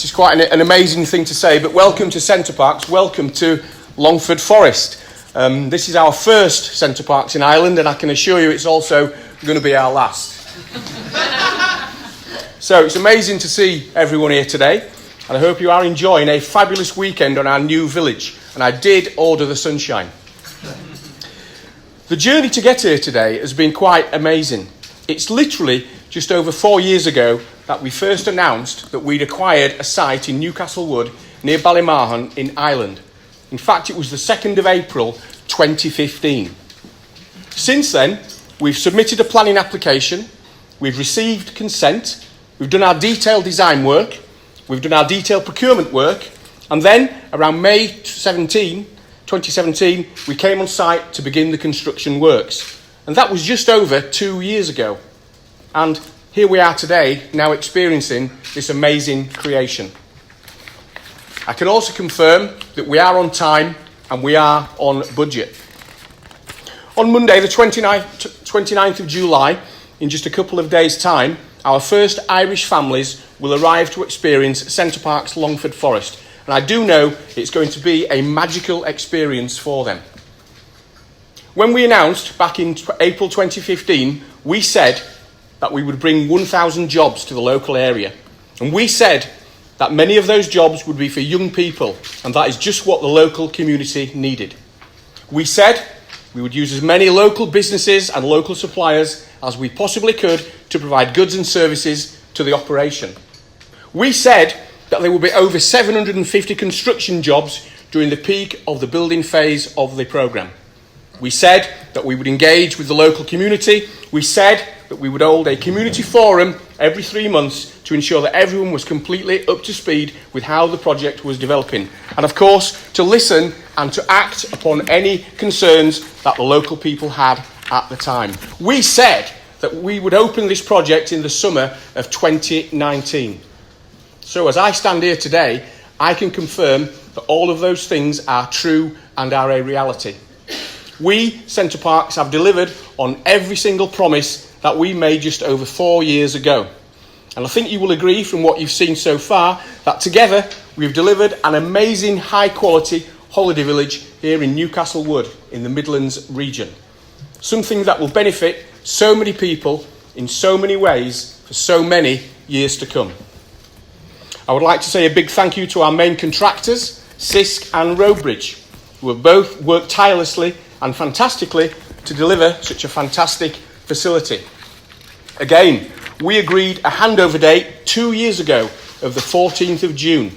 This is quite an amazing thing to say, but welcome to Centre Parcs, welcome to Longford Forest. This is our first Centre Parcs in Ireland, and I can assure you it's also going to be our last. So it's amazing to see everyone here today, and I hope you are enjoying a fabulous weekend on our new village, and I did order the sunshine. The journey to get here today has been quite amazing. It's literally just over 4 years ago that we first announced that we'd acquired a site in Newcastle Wood near Ballymahon in Ireland. In fact, it was the 2nd of April 2015. Since then, we've submitted a planning application, we've received consent, we've done our detailed design work, we've done our detailed procurement work, and then around May 2017, we came on site to begin the construction works. And that was just over 2 years ago. And here we are today, now experiencing this amazing creation. I can also confirm that we are on time and we are on budget. On Monday, the 29th of July, in just a couple of days' time, our first Irish families will arrive to experience Centre Parcs Longford Forest. And I do know it's going to be a magical experience for them. When we announced back in April 2015, we said that we would bring 1,000 jobs to the local area. And we said that many of those jobs would be for young people, and that is just what the local community needed. We said we would use as many local businesses and local suppliers as we possibly could to provide goods and services to the operation. We said that there would be over 750 construction jobs during the peak of the building phase of the programme. We said that we would engage with the local community. We said that we would hold a community forum every 3 months to ensure that everyone was completely up to speed with how the project was developing. And of course, to listen and to act upon any concerns that the local people had at the time. We said that we would open this project in the summer of 2019. So as I stand here today, I can confirm that all of those things are true and are a reality. We, Centre Parcs, have delivered on every single promise that we made just over 4 years ago. And I think you will agree from what you've seen so far that together we've delivered an amazing high-quality holiday village here in Newcastle Wood in the Midlands region. Something that will benefit so many people in so many ways for so many years to come. I would like to say a big thank you to our main contractors, Sisk and Roadbridge, who have both worked tirelessly and fantastically to deliver such a fantastic facility. Again, we agreed a handover date 2 years ago of the 14th of June,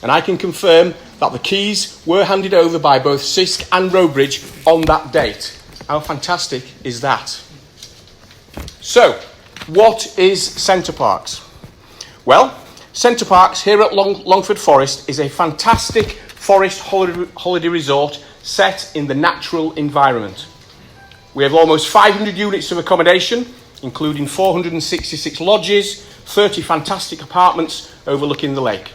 and I can confirm that the keys were handed over by both Sisk and Roadbridge on that date. How fantastic is that? So, what is Centre Parcs? Well, Centre Parcs here at Longford Forest is a fantastic forest holiday resort set in the natural environment. We have almost 500 units of accommodation, including 466 lodges, 30 fantastic apartments overlooking the lake.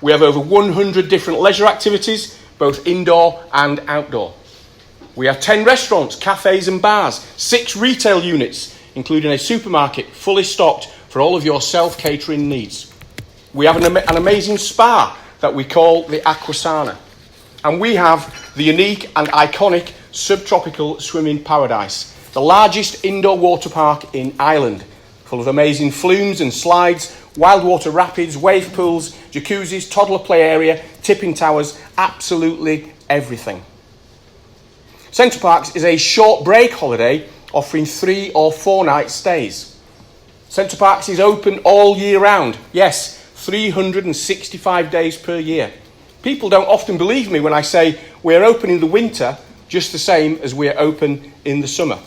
We have over 100 different leisure activities, both indoor and outdoor. We have 10 restaurants, cafes and bars, 6 retail units, including a supermarket fully stocked for all of your self-catering needs. We have an amazing spa that we call the Aquasana. And we have the unique and iconic subtropical swimming paradise, the largest indoor water park in Ireland, full of amazing flumes and slides, wild water rapids, wave pools, jacuzzis, toddler play area, tipping towers, absolutely everything. Centre Parcs is a short break holiday offering 3 or 4 night stays. Centre Parcs is open all year round. Yes, 365 days per year. People don't often believe me when I say we're open in the winter just the same as we're open in the summer.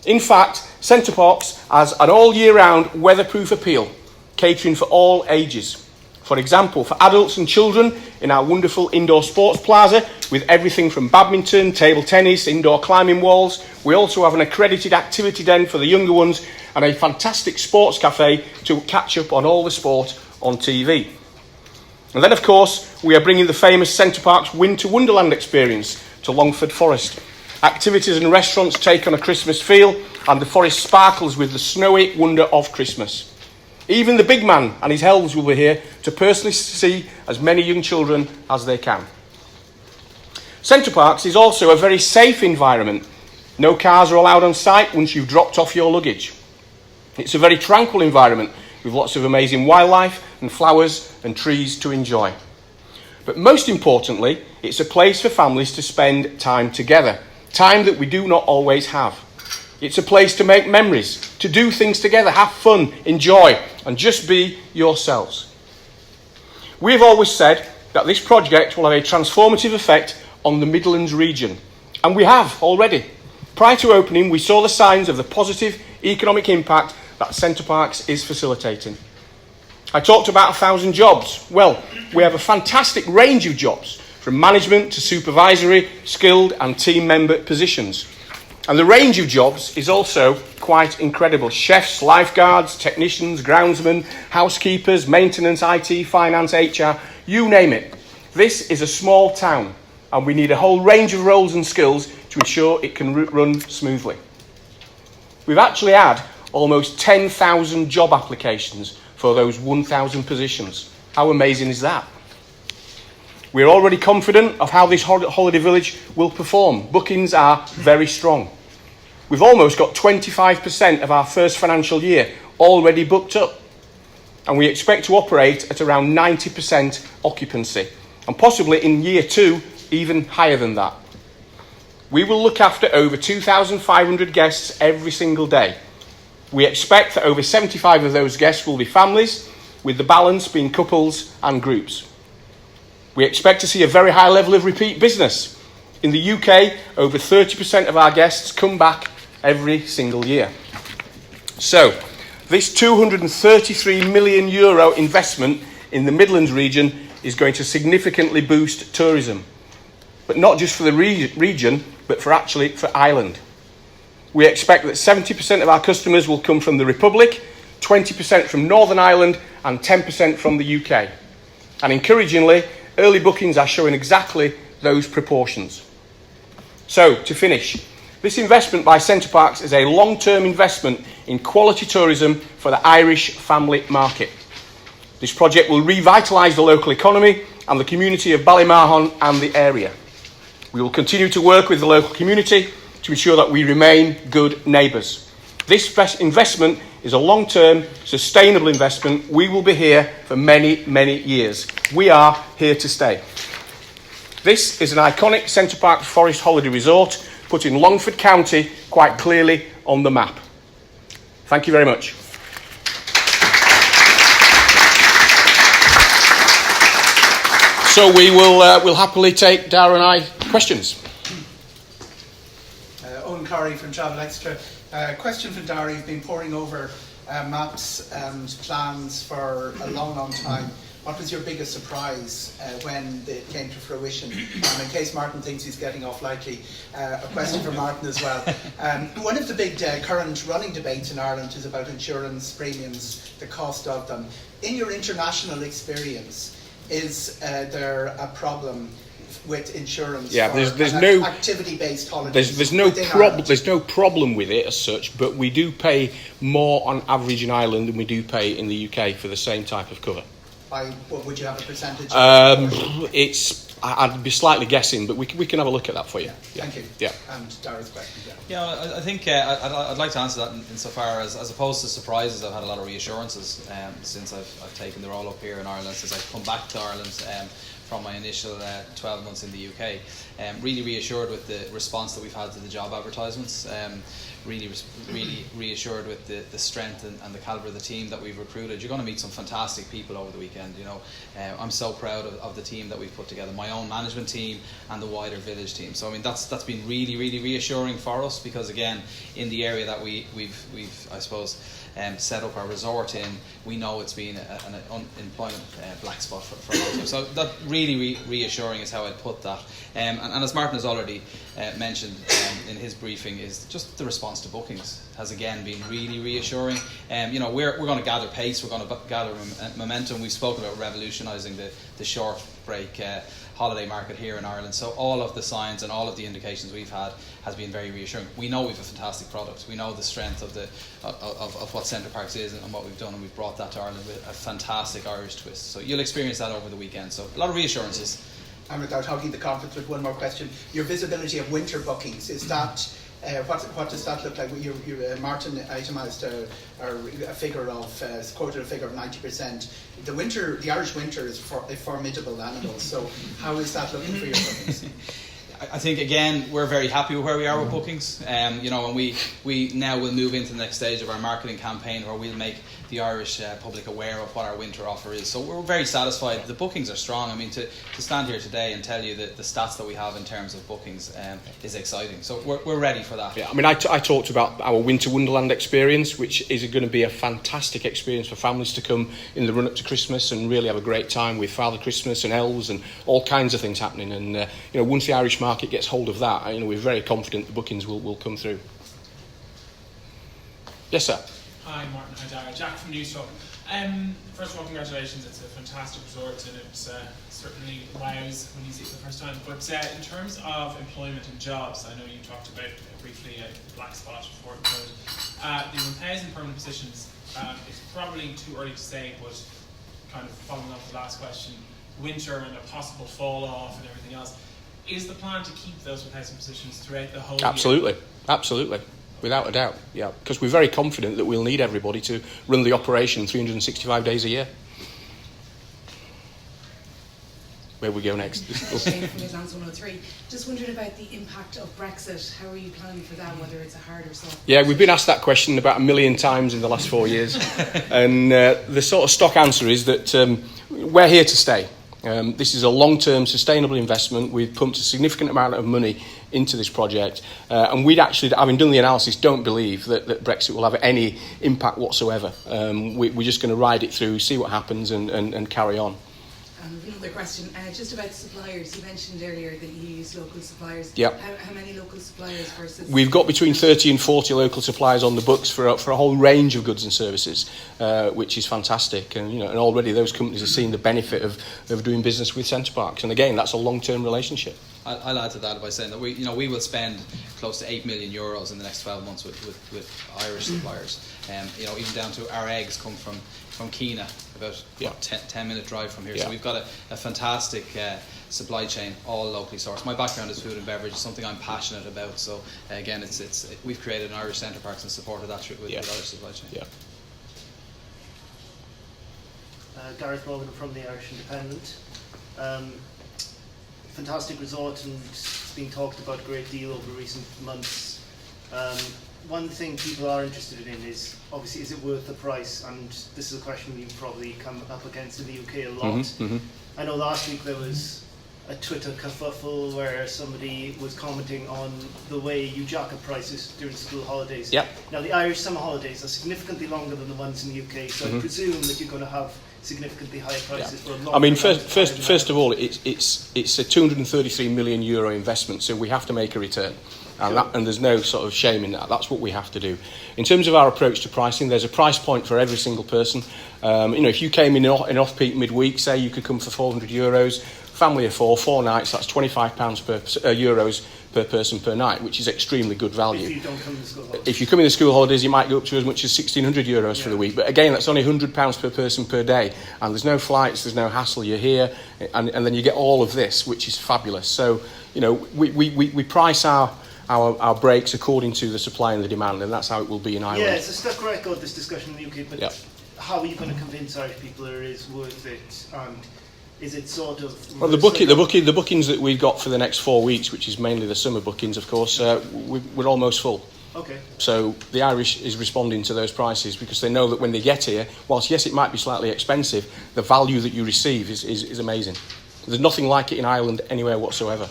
In fact, Centre Parcs has an all year round weatherproof appeal, catering for all ages. For example, for adults and children in our wonderful indoor sports plaza with everything from badminton, table tennis, indoor climbing walls. We also have an accredited activity den for the younger ones and a fantastic sports cafe to catch up on all the sport on TV. And then, of course, we are bringing the famous Centre Parcs Winter Wonderland experience to Longford Forest. Activities and restaurants take on a Christmas feel, and the forest sparkles with the snowy wonder of Christmas. Even the big man and his helms will be here to personally see as many young children as they can. Centre Parcs is also a very safe environment. No cars are allowed on site once you've dropped off your luggage. It's a very tranquil environment with lots of amazing wildlife and flowers and trees to enjoy. But most importantly, it's a place for families to spend time together, time that we do not always have. It's a place to make memories, to do things together, have fun, enjoy, and just be yourselves. We've always said that this project will have a transformative effect on the Midlands region, and we have already. Prior to opening, we saw the signs of the positive economic impact that Centre Parcs is facilitating. I talked about 1,000 jobs. Well, we have a fantastic range of jobs, from management to supervisory, skilled and team member positions. And the range of jobs is also quite incredible. Chefs, lifeguards, technicians, groundsmen, housekeepers, maintenance, IT, finance, HR, you name it. This is a small town, and we need a whole range of roles and skills to ensure it can run smoothly. We've actually had almost 10,000 job applications for those 1,000 positions. How amazing is that? We're already confident of how this holiday village will perform. Bookings are very strong. We've almost got 25% of our first financial year already booked up. And we expect to operate at around 90% occupancy. And possibly in year 2, even higher than that. We will look after over 2,500 guests every single day. We expect that over 75 of those guests will be families, with the balance being couples and groups. We expect to see a very high level of repeat business. In the UK, over 30% of our guests come back every single year. So, this €233 million investment in the Midlands region is going to significantly boost tourism. But not just for the region, but for Ireland. We expect that 70% of our customers will come from the Republic, 20% from Northern Ireland, and 10% from the UK. And encouragingly, early bookings are showing exactly those proportions. So, to finish, this investment by Centre Parcs is a long-term investment in quality tourism for the Irish family market. This project will revitalise the local economy and the community of Ballymahon and the area. We will continue to work with the local community to ensure that we remain good neighbours. This investment is a long-term, sustainable investment. We will be here for many, many years. We are here to stay. This is an iconic Centre Parcs Forest holiday resort, putting Longford County quite clearly on the map. Thank you very much. So we'll happily take Darragh and I questions. Eoghan Corry from Travel Extra. Question for Darragh. You've been poring over maps and plans for a long, long time. What was your biggest surprise when it came to fruition? And in case Martin thinks he's getting off lightly, a question for Martin as well. One of the big current running debates in Ireland is about insurance premiums, the cost of them. In your international experience, is there a problem with insurance? Yeah, there's no activity-based holidays. There's no problem with it as such, but we do pay more on average in Ireland than we do pay in the UK for the same type of cover. What would you have a percentage? I'd be slightly guessing, but we can have a look at that for you. Yeah. Thank you. Yeah. And Darragh's question. Yeah, I think I'd like to answer that insofar as opposed to surprises, I've had a lot of reassurances since I've taken the role up here in Ireland, since I've come back to Ireland from my initial 12 months in the UK. Really reassured with the response that we've had to the job advertisements. Really reassured with the strength and the calibre of the team that we've recruited. You're going to meet some fantastic people over the weekend. You know, I'm so proud of the team that we've put together, my own management team and the wider village team. So I mean that's been really reassuring for us, because again, in the area that we've I suppose set up our resort in, we know it's been an unemployment black spot for a long time. So that really reassuring is how I'd put that. And as Martin has already mentioned in his briefing, is just the response to bookings has again been really reassuring. You know, we're going to gather pace, we're going to gather momentum. We've spoken about revolutionising the short break holiday market here in Ireland. So all of the signs and all of the indications we've had has been very reassuring. We know we've a fantastic product. We know the strength of what Centre Parcs is and what we've done, and we've brought that to Ireland with a fantastic Irish twist. So you'll experience that over the weekend. So a lot of reassurances. And without hogging the conference with one more question, your visibility of winter bookings, is that, what does that look like? Martin itemised a figure of, quoted a figure of 90%. The Irish winter is a formidable animal, so how is that looking for your bookings? I think, again, we're very happy with where we are with bookings. And we now will move into the next stage of our marketing campaign, where we'll make the Irish public aware of what our winter offer is. So we're very satisfied. The bookings are strong. I mean, to stand here today and tell you that the stats that we have in terms of bookings is exciting. So we're ready for that. Yeah, I mean, I talked about our Winter Wonderland experience, which is going to be a fantastic experience for families to come in the run-up to Christmas and really have a great time with Father Christmas and elves and all kinds of things happening. And, once the Irish market gets hold of that, we're very confident the bookings will come through. Yes, sir. Hi, Martin. Hi, Darragh. Jack from Newstalk. First of all, congratulations. It's a fantastic resort, and it certainly wows when you see it for the first time. But in terms of employment and jobs, I know you talked about briefly a black spot before it. The 1,000 permanent positions, it's probably too early to say, but kind of following up the last question, winter and a possible fall off and everything else, is the plan to keep those 1,000 positions throughout the whole year? Absolutely. Without a doubt, yeah. Because we're very confident that we'll need everybody to run the operation 365 days a year. Where we go next? Shane from Midlands 103. Just wondering about the impact of Brexit. How are you planning for that, whether it's a hard or soft? Yeah, we've been asked that question about 1 million times in the last 4 years. And the sort of stock answer is that we're here to stay. This is a long-term sustainable investment. We've pumped a significant amount of money into this project, and we'd actually, having done the analysis, don't believe that Brexit will have any impact whatsoever. We're just going to ride it through, see what happens, and carry on. Another question, just about suppliers. You mentioned earlier that you use local suppliers. Yep. How many local suppliers versus... We've got between 30 and 40 local suppliers on the books for a whole range of goods and services, which is fantastic. And and already those companies are seeing the benefit of doing business with Centre Parcs. And again, that's a long-term relationship. I'll add to that by saying that we will spend close to €8 million in the next 12 months with Irish suppliers. Even down to our eggs come from Keena, about 10-minute drive from here. Yeah. So we've got a fantastic supply chain, all locally sourced. My background is food and beverage, something I'm passionate about. So again, we've created an Irish Centre Parcs and supported that with Irish supply chain. Yeah. Gareth Morgan from the Irish Independent. Fantastic resort, and it's been talked about a great deal over recent months. One thing people are interested in is it worth the price? And this is a question you've probably come up against in the UK a lot. Mm-hmm. I know last week there was a Twitter kerfuffle where somebody was commenting on the way you jack up prices during school holidays. Yep. Now the Irish summer holidays are significantly longer than the ones in the UK, so I presume that you're going to have significantly higher prices for a long time. First of all, it's a €233 million investment, so we have to make a return. And there's no sort of shame in that. That's what we have to do. In terms of our approach to pricing, there's a price point for every single person. If you came in off-peak midweek, say you could come for €400, family of 4 nights, that's €25 euros per person per night, which is extremely good value. If you don't come in the school holidays. If you come in the school holidays, you might go up to as much as €1,600 for the week. But again, that's only £100 per person per day. And there's no flights, there's no hassle. You're here, and then you get all of this, which is fabulous. So, we price our breaks according to the supply and the demand, and that's how it will be in Ireland. Yeah, it's a stuck record, this discussion in the UK, but how are you going to convince Irish people that it is worth it? And is it sort of... Well, the bookings that we've got for the next 4 weeks, which is mainly the summer bookings, of course, we're almost full. Okay. So the Irish is responding to those prices because they know that when they get here, whilst yes, it might be slightly expensive, the value that you receive is amazing. There's nothing like it in Ireland anywhere whatsoever.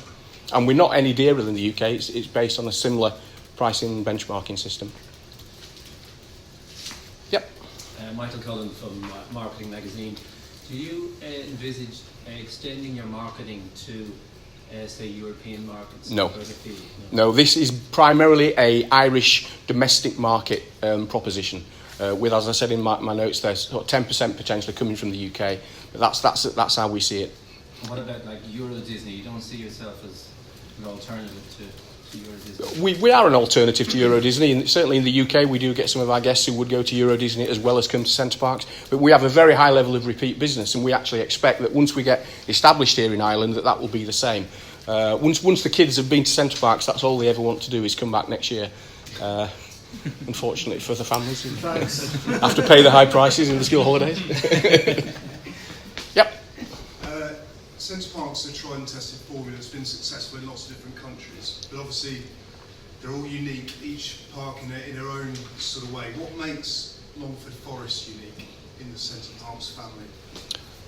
And we're not any dearer than the UK. It's based on a similar pricing benchmarking system. Yep. Michael Cullen from Marketing Magazine. Do you envisage extending your marketing to, say, European markets? No. No, this is primarily a Irish domestic market proposition. With, as I said in my notes, there's 10% potentially coming from the UK. But that's how we see it. And what about like Euro Disney? You don't see yourself as an alternative to Euro Disney? We are an alternative to Euro Disney, and certainly in the UK we do get some of our guests who would go to Euro Disney as well as come to Centre Parcs, but we have a very high level of repeat business, and we actually expect that once we get established here in Ireland that will be the same. Once the kids have been to Centre Parcs, that's all they ever want to do is come back next year. Unfortunately for the families, have to pay the high prices in the school holidays. Yep. Centre Parcs are tried and tested formula that's been successful in lots of different countries, but obviously they're all unique, each park in their own sort of way. What makes Longford Forest unique in the Centre Parcs family?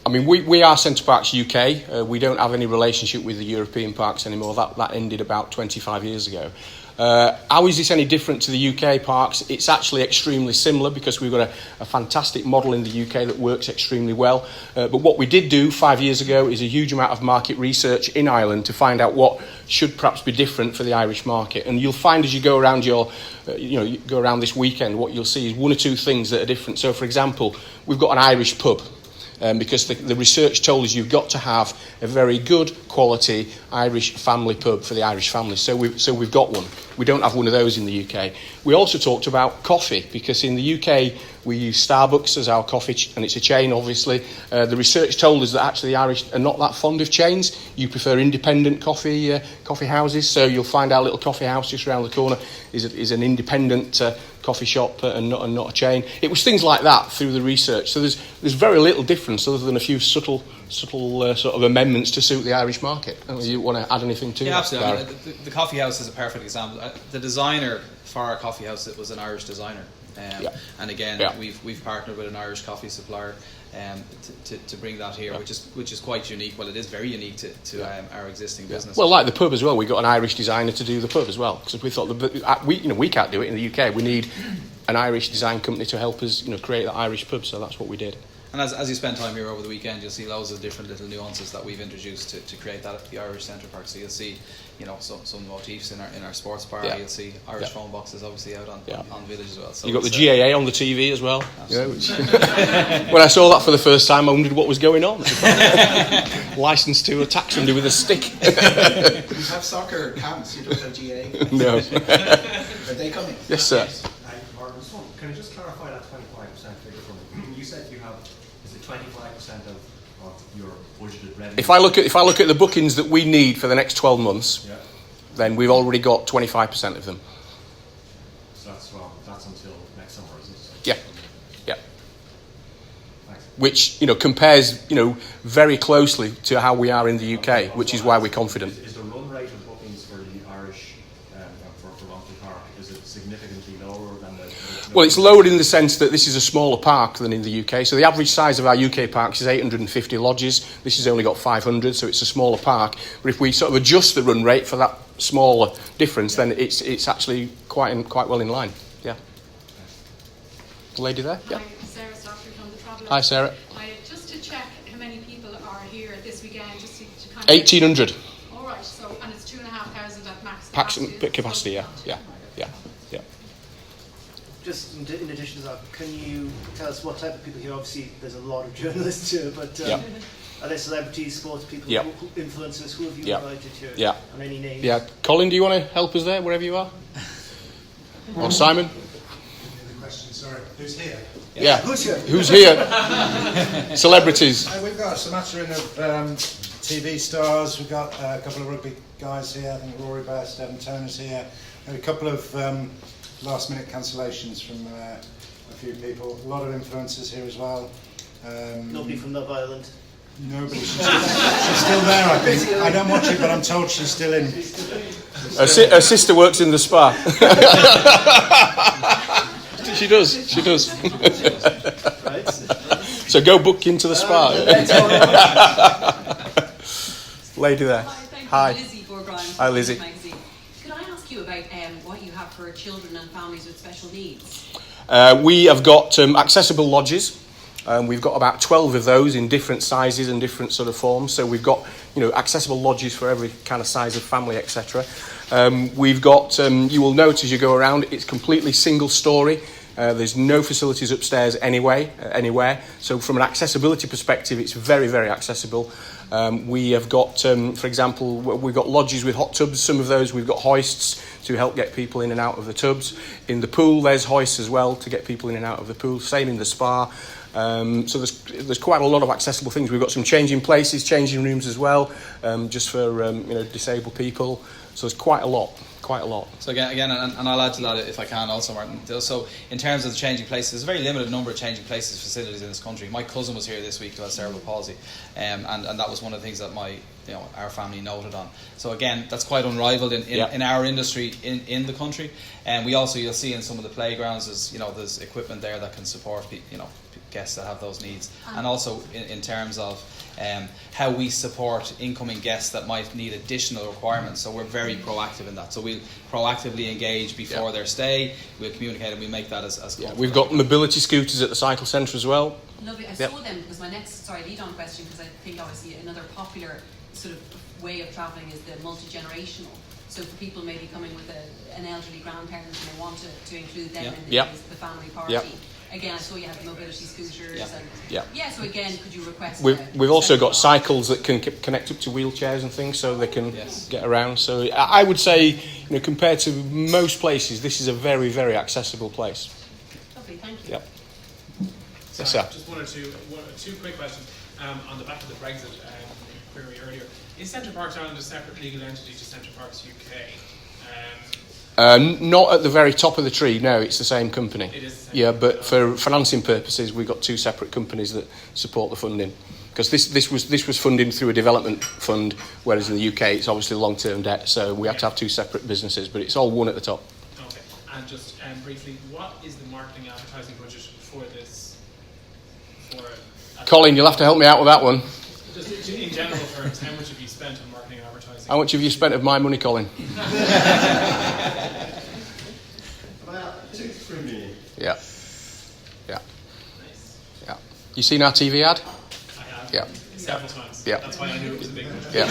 I mean, we are Centre Parcs UK. We don't have any relationship with the European parks anymore. That ended about 25 years ago. How is this any different to the UK parks? It's actually extremely similar because we've got a fantastic model in the UK that works extremely well. But what we did do 5 years ago is a huge amount of market research in Ireland to find out what should perhaps be different for the Irish market. And you'll find as you go around you go around this weekend, what you'll see is one or two things that are different. So, for example, we've got an Irish pub. Because the research told us you've got to have a very good quality Irish family pub for the Irish family. So we've got one. We don't have one of those in the UK. We also talked about coffee, because in the UK we use Starbucks as our coffee, and it's a chain, obviously. The research told us that actually the Irish are not that fond of chains. You prefer independent coffee houses. So you'll find our little coffee house just around the corner is an independent coffee shop and not a chain. It was things like that through the research. So there's very little difference other than a few subtle sort of amendments to suit the Irish market. I don't know, you want to add anything to that? Yeah, absolutely. I mean, the coffee house is a perfect example. The designer for our coffee house, it was an Irish designer. And again, we've partnered with an Irish coffee supplier to bring that here, which is quite unique. Well, it is very unique to our existing business. Well, like the pub as well, we got an Irish designer to do the pub as well, because we thought we can't do it in the UK. We need an Irish design company to help us create that Irish pub. So that's what we did. And as you spend time here over the weekend, you'll see loads of different little nuances that we've introduced to create that at the Irish Centre Park. So you'll see, some motifs in our sports bar. You'll see Irish phone boxes obviously out on Village as well. So you got the GAA on the TV as well. When I saw that for the first time, I wondered what was going on. Licensed to attack somebody with a stick. You have soccer camps. You don't have GAA. No. Are they coming? Yes, sir. Can I just clarify that 25% figure for me? You said you have, is it 25% of your budgeted revenue? If I look at the bookings that we need for the next 12 months, then we've already got 25% of them. So that's until next summer, isn't it? Yeah. Thanks. Which compares very closely to how we are in the UK, which is why we're confident. Is the run rate of bookings for the Irish for Longford Park, is it significantly lower than the? Well, it's lowered in the sense that this is a smaller park than in the UK. So the average size of our UK parks is 850 lodges. This has only got 500, so it's a smaller park. But if we sort of adjust the run rate for that smaller difference, then it's actually quite well in line. Yeah. The lady there? Yeah. Hi, Sarah Stockley from the Traveller. Hi, Sarah. Hi, just to check how many people are here this weekend, just to kind of... 1,800. All right, so, and it's 2,500 at max Capacity, yeah. Just in addition to that, can you tell us what type of people here? Obviously, there's a lot of journalists here, but are there celebrities, sports people, who influencers? Who have you invited here? Yeah. And any names? Yeah. Colin, do you want to help us there, wherever you are? Or Simon? The question, sorry, who's here? Yeah. Who's here? Who's here? Celebrities. We've got a smattering of TV stars. We've got a couple of rugby guys here. I think Rory Best, Evan Turner's here. And a couple of last-minute cancellations from a few people. A lot of influencers here as well. Nobody from Love Island. Nobody. She's still there, I think. I don't watch it, but I'm told she's still in. Her sister works in the spa. She does. So go book into the spa. Lady there. Hi. Lizzie Borgheim. Hi, Lizzie. Magazine. Could I ask you about what you have for children and families with special needs? We have got accessible lodges. We've got about 12 of those in different sizes and different sort of forms. So we've got accessible lodges for every kind of size of family, etc. We've got, you will note as you go around, it's completely single story. There's no facilities upstairs anywhere. So from an accessibility perspective, it's very, very accessible. We have got, for example, we've got lodges with hot tubs. Some of those we've got hoists to help get people in and out of the tubs. In the pool, there's hoists as well to get people in and out of the pool. Same in the spa. So there's quite a lot of accessible things. We've got some changing places, changing rooms as well, just for disabled people. So there's quite a lot. So again, and I'll add to that if I can also, Martin. So in terms of the changing places, there's a very limited number of changing places facilities in this country. My cousin was here this week who has cerebral palsy, and that was one of the things that our family noted on. So again, that's quite unrivaled in our industry in the country. And we also, you'll see in some of the playgrounds, there's equipment there that can support guests that have those needs, and also in terms of how we support incoming guests that might need additional requirements. So we're very proactive in that. So we'll proactively engage before their stay. We'll communicate and we make that as we've got mobility scooters at the cycle centre as well. Lovely. I saw them because my next lead-on question, because I think obviously another popular sort of way of travelling is the multi-generational. So for people maybe coming with an elderly grandparent and they want to include them in the family party. Again, I saw you have mobility scooters. So again, could you request? We've also got cycles that can connect up to wheelchairs and things, so they can get around. So I would say, compared to most places, this is a very, very accessible place. Lovely, thank you. Yep. Sorry, Yes, sir. Just two quick questions on the back of the Brexit query earlier. Is Centre Parcs Ireland a separate legal entity to Centre Parcs UK? Not at the very top of the tree, no, it's the same company. It is the same company. But for financing purposes, we've got two separate companies that support the funding. Because this was funding through a development fund, whereas in the UK it's obviously long-term debt, so we have to have two separate businesses, but it's all one at the top. Okay, and just briefly, what is the marketing advertising budget for this? Colin, you'll have to help me out with that one. Just in general terms, how much have you spent on marketing and advertising? How much have you spent of my money, Colin? About 2-3 million. Yeah. Nice. Yeah. You seen our TV ad? I have. Yeah. Several times. Yeah. That's why I knew it was a big one. Yeah.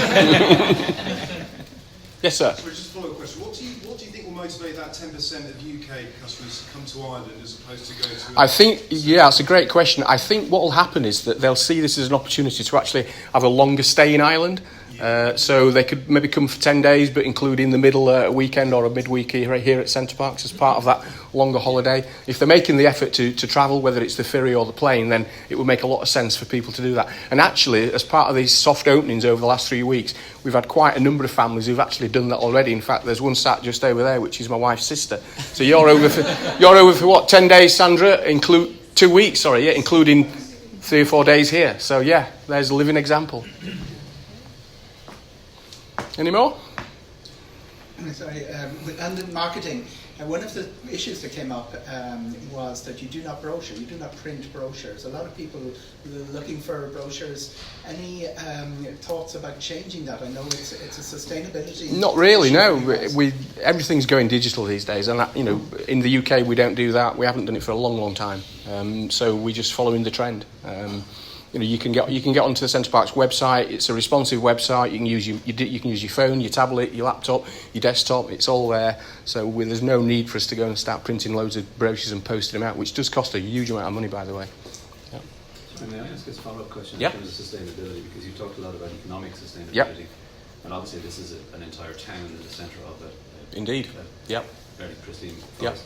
Yes, sir. So just a follow-up question. What do you think will motivate that 10% of UK customers to come to Ireland as opposed to go to... I think, it's a great question. I think what will happen is that they'll see this as an opportunity to actually have a longer stay in Ireland. So they could maybe come for 10 days, but include in the middle a weekend or a midweek here at Centre Parcs as part of that longer holiday. If they're making the effort to travel, whether it's the ferry or the plane, then it would make a lot of sense for people to do that. And actually, as part of these soft openings over the last 3 weeks, we've had quite a number of families who've actually done that already. In fact, there's one sat just over there, which is my wife's sister. So you're over for what, 10 days, Sandra? 2 weeks, including 3 or 4 days here. So there's a living example. Any more? Sorry, and the marketing, one of the issues that came up was that you do not print brochures. A lot of people are looking for brochures. Any thoughts about changing that? I know it's a sustainability. Not really, no. Everything's going digital these days, and in the UK we don't do that. We haven't done it for a long, long time. So we're just following the trend. You can get onto the Centre Parcs website. It's a responsive website. You can use your phone, your tablet, your laptop, your desktop. It's all there. So there's no need for us to go and start printing loads of brochures and posting them out, which does cost a huge amount of money, by the way. Yeah. May I ask a follow-up question Yeah. in terms of sustainability? Because you talked a lot about economic sustainability, Yep. and obviously this is an entire town in the centre of it. Indeed. Yep. Very pristine Yep. forest.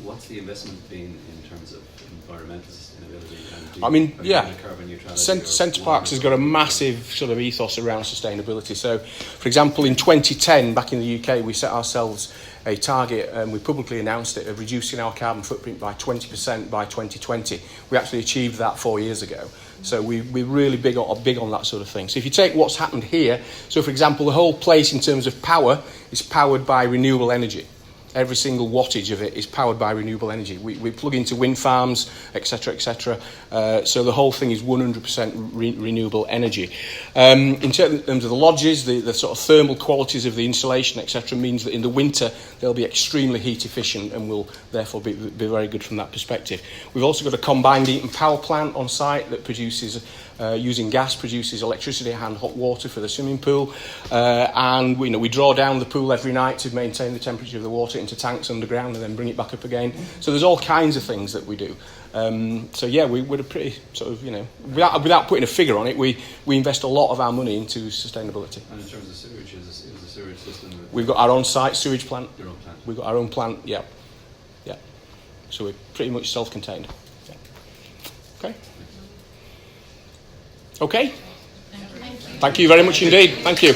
What's the investment been in terms of environmental sustainability? And I mean, are you looking at carbon neutrality or Centre Parcs has got a massive sort of ethos around sustainability. So, for example, in 2010, back in the UK, we set ourselves a target, and we publicly announced it, of reducing our carbon footprint by 20% by 2020. We actually achieved that 4 years ago. So we're really big on that sort of thing. So if you take what's happened here, so for example, the whole place in terms of power is powered by renewable energy. Every single wattage of it is powered by renewable energy. We plug into wind farms, etc., etc. So the whole thing is 100% renewable energy. In terms of the lodges, the sort of thermal qualities of the installation, etc., means that in the winter they'll be extremely heat efficient and will therefore be very good from that perspective. We've also got a combined heat and power plant on site that produces using gas produces electricity and hot water for the swimming pool. And we draw down the pool every night to maintain the temperature of the water into tanks underground and then bring it back up again. So there's all kinds of things that we do. So yeah, we're a pretty sort of, without putting a figure on it, we invest a lot of our money into sustainability. And in terms of sewage, is the sewage system? We've got our own site sewage plant. Your own plant? We've got our own plant, yeah. So we're pretty much self-contained. Yeah. Okay? Okay? Thank you. Thank you very much indeed. Thank you.